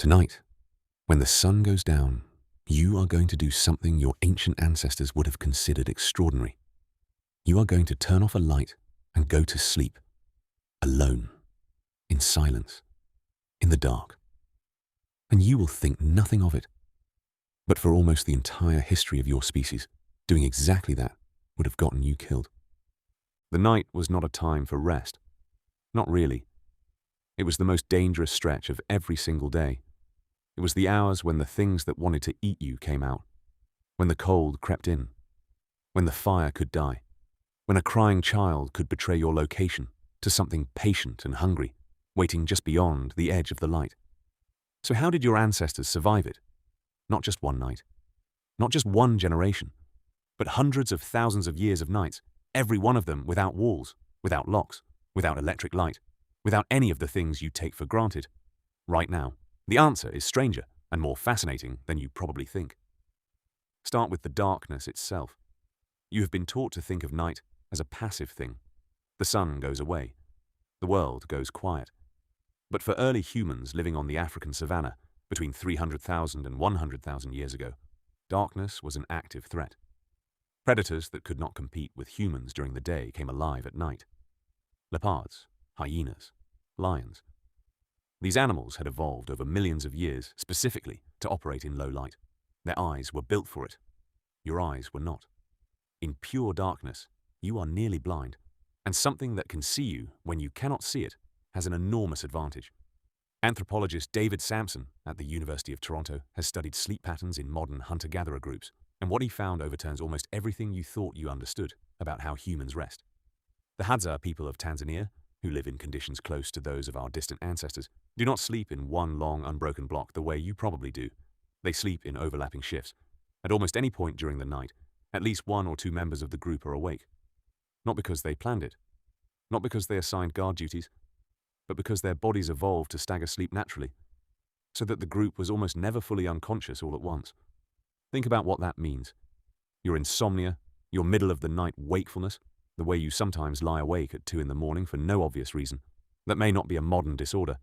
Tonight, when the sun goes down, you are going to do something your ancient ancestors would have considered extraordinary. You are going to turn off a light and go to sleep, alone, in silence, in the dark. And you will think nothing of it. But for almost the entire history of your species, doing exactly that would have gotten you killed. The night was not a time for rest. Not really. It was the most dangerous stretch of every single day. It was the hours when the things that wanted to eat you came out, when the cold crept in, when the fire could die, when a crying child could betray your location to something patient and hungry, waiting just beyond the edge of the light. So how did your ancestors survive it? Not just one night, not just one generation, but hundreds of thousands of years of nights, every one of them without walls, without locks, without electric light, without any of the things you take for granted. Right now, the answer is stranger and more fascinating than you probably think. Start with the darkness itself. You have been taught to think of night as a passive thing. The sun goes away. The world goes quiet. But for early humans living on the African savanna between 300,000 and 100,000 years ago, darkness was an active threat. Predators that could not compete with humans during the day came alive at night. Leopards, hyenas, lions. These animals had evolved over millions of years specifically to operate in low light. Their eyes were built for it. Your eyes were not. In pure darkness, you are nearly blind, and something that can see you when you cannot see it has an enormous advantage. Anthropologist David Sampson at the University of Toronto has studied sleep patterns in modern hunter-gatherer groups, and what he found overturns almost everything you thought you understood about how humans rest. The Hadza people of Tanzania, who live in conditions close to those of our distant ancestors, do not sleep in one long, unbroken block the way you probably do. They sleep in overlapping shifts. At almost any point during the night, at least one or two members of the group are awake. Not because they planned it, not because they assigned guard duties, but because their bodies evolved to stagger sleep naturally, so that the group was almost never fully unconscious all at once. Think about what that means. Your insomnia, your middle-of-the-night wakefulness, the way you sometimes lie awake at 2 in the morning for no obvious reason. That may not be a modern disorder.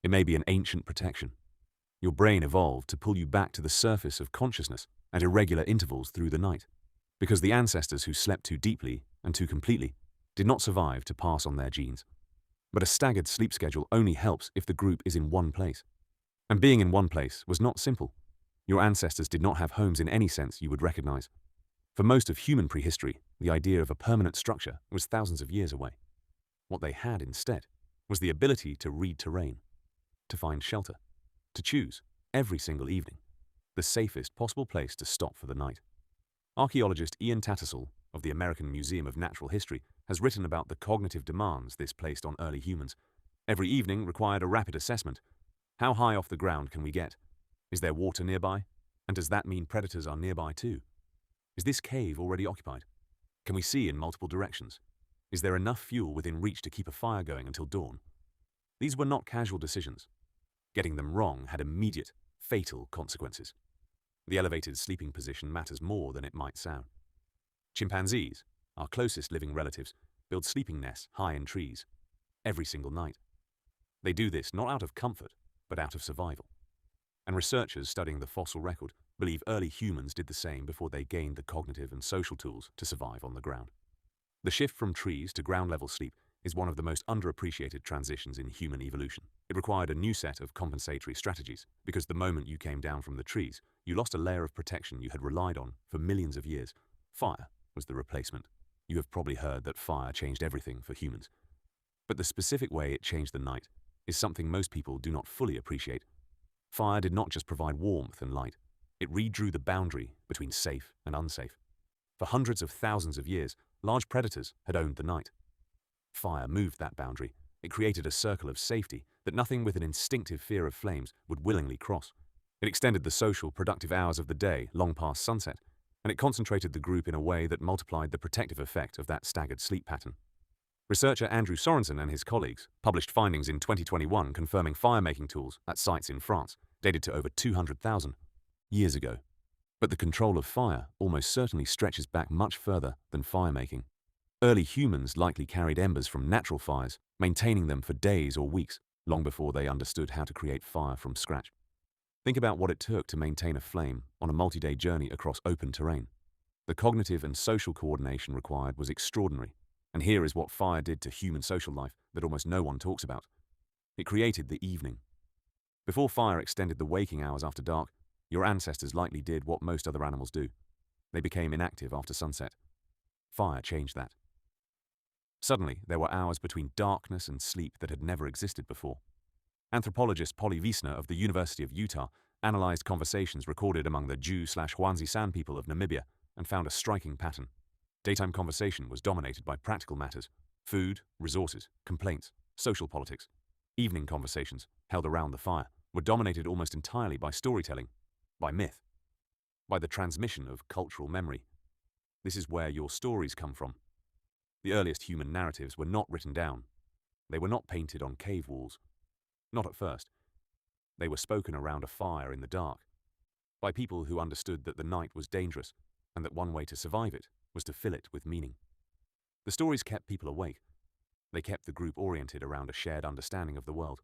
It may be an ancient protection. Your brain evolved to pull you back to the surface of consciousness at irregular intervals through the night, because the ancestors who slept too deeply and too completely did not survive to pass on their genes. But a staggered sleep schedule only helps if the group is in one place. And being in one place was not simple. Your ancestors did not have homes in any sense you would recognize. For most of human prehistory, the idea of a permanent structure was thousands of years away. What they had instead was the ability to read terrain, to find shelter, to choose, every single evening, the safest possible place to stop for the night. Archaeologist Ian Tattersall of the American Museum of Natural History has written about the cognitive demands this placed on early humans. Every evening required a rapid assessment. How high off the ground can we get? Is there water nearby? And does that mean predators are nearby too? Is this cave already occupied? Can we see in multiple directions? Is there enough fuel within reach to keep a fire going until dawn? These were not casual decisions. Getting them wrong had immediate, fatal consequences. The elevated sleeping position matters more than it might sound. Chimpanzees, our closest living relatives, build sleeping nests high in trees, every single night. They do this not out of comfort, but out of survival. And researchers studying the fossil record believe early humans did the same before they gained the cognitive and social tools to survive on the ground. The shift from trees to ground-level sleep is one of the most underappreciated transitions in human evolution. It required a new set of compensatory strategies, because the moment you came down from the trees, you lost a layer of protection you had relied on for millions of years. Fire was the replacement. You have probably heard that fire changed everything for humans. But the specific way it changed the night is something most people do not fully appreciate. Fire did not just provide warmth and light. It redrew the boundary between safe and unsafe. For hundreds of thousands of years, large predators had owned the night. Fire moved that boundary. It created a circle of safety that nothing with an instinctive fear of flames would willingly cross. It extended the social, productive hours of the day long past sunset, and it concentrated the group in a way that multiplied the protective effect of that staggered sleep pattern. Researcher Andrew Sorensen and his colleagues published findings in 2021 confirming fire-making tools at sites in France, dated to over 200,000 years ago. But the control of fire almost certainly stretches back much further than fire-making. Early humans likely carried embers from natural fires, maintaining them for days or weeks, long before they understood how to create fire from scratch. Think about what it took to maintain a flame on a multi-day journey across open terrain. The cognitive and social coordination required was extraordinary. And here is what fire did to human social life that almost no one talks about. It created the evening. Before fire extended the waking hours after dark, your ancestors likely did what most other animals do. They became inactive after sunset. Fire changed that. Suddenly, there were hours between darkness and sleep that had never existed before. Anthropologist Polly Wiesner of the University of Utah analyzed conversations recorded among the Jew/Hwanzi San people of Namibia and found a striking pattern. Daytime conversation was dominated by practical matters: food, resources, complaints, social politics. Evening conversations, held around the fire, were dominated almost entirely by storytelling, by myth, by the transmission of cultural memory. This is where your stories come from. The earliest human narratives were not written down. They were not painted on cave walls. Not at first. They were spoken around a fire in the dark, by people who understood that the night was dangerous and that one way to survive it was to fill it with meaning. The stories kept people awake. They kept the group oriented around a shared understanding of the world.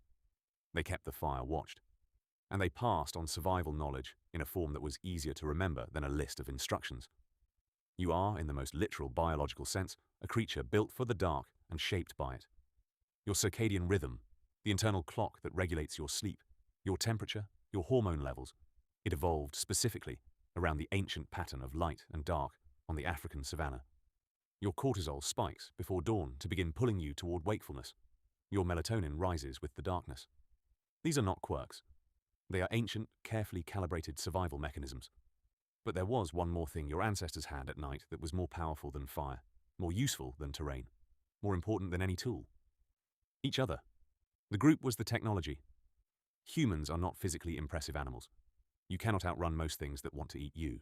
They kept the fire watched. And they passed on survival knowledge in a form that was easier to remember than a list of instructions. You are, in the most literal biological sense, a creature built for the dark and shaped by it. Your circadian rhythm, the internal clock that regulates your sleep, your temperature, your hormone levels, it evolved specifically around the ancient pattern of light and dark on the African savanna. Your cortisol spikes before dawn to begin pulling you toward wakefulness. Your melatonin rises with the darkness. These are not quirks. They are ancient, carefully calibrated survival mechanisms. But there was one more thing your ancestors had at night that was more powerful than fire, more useful than terrain, more important than any tool. Each other. The group was the technology. Humans are not physically impressive animals. You cannot outrun most things that want to eat you.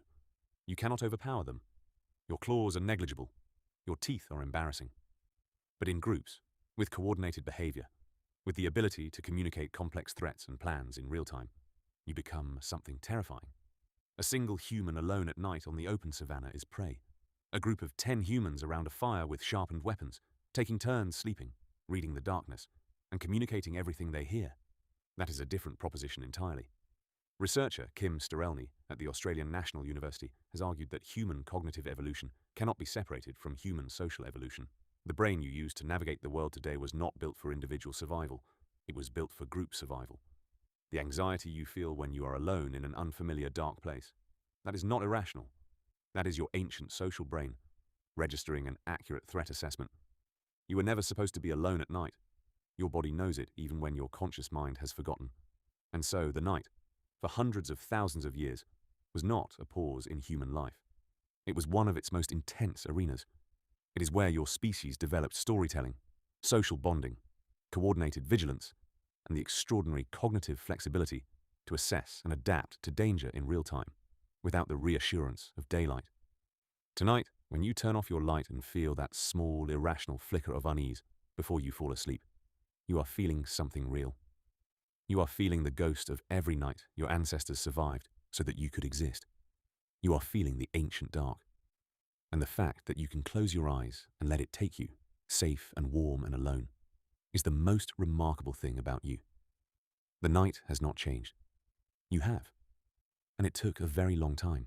You cannot overpower them. Your claws are negligible. Your teeth are embarrassing. But in groups, with coordinated behavior, with the ability to communicate complex threats and plans in real time, you become something terrifying. A single human alone at night on the open savanna is prey. A group of 10 humans around a fire with sharpened weapons, taking turns sleeping, reading the darkness, and communicating everything they hear. That is a different proposition entirely. Researcher Kim Sterelny at the Australian National University has argued that human cognitive evolution cannot be separated from human social evolution. The brain you use to navigate the world today was not built for individual survival. It was built for group survival. The anxiety you feel when you are alone in an unfamiliar dark place, that is not irrational. That is your ancient social brain, registering an accurate threat assessment. You were never supposed to be alone at night. Your body knows it even when your conscious mind has forgotten. And so the night, for hundreds of thousands of years, was not a pause in human life. It was one of its most intense arenas. It is where your species developed storytelling, social bonding, coordinated vigilance, and the extraordinary cognitive flexibility to assess and adapt to danger in real time, without the reassurance of daylight. Tonight, when you turn off your light and feel that small, irrational flicker of unease before you fall asleep, you are feeling something real. You are feeling the ghost of every night your ancestors survived so that you could exist. You are feeling the ancient dark. And the fact that you can close your eyes and let it take you, safe and warm and alone, is the most remarkable thing about you. The night has not changed. You have. And it took a very long time.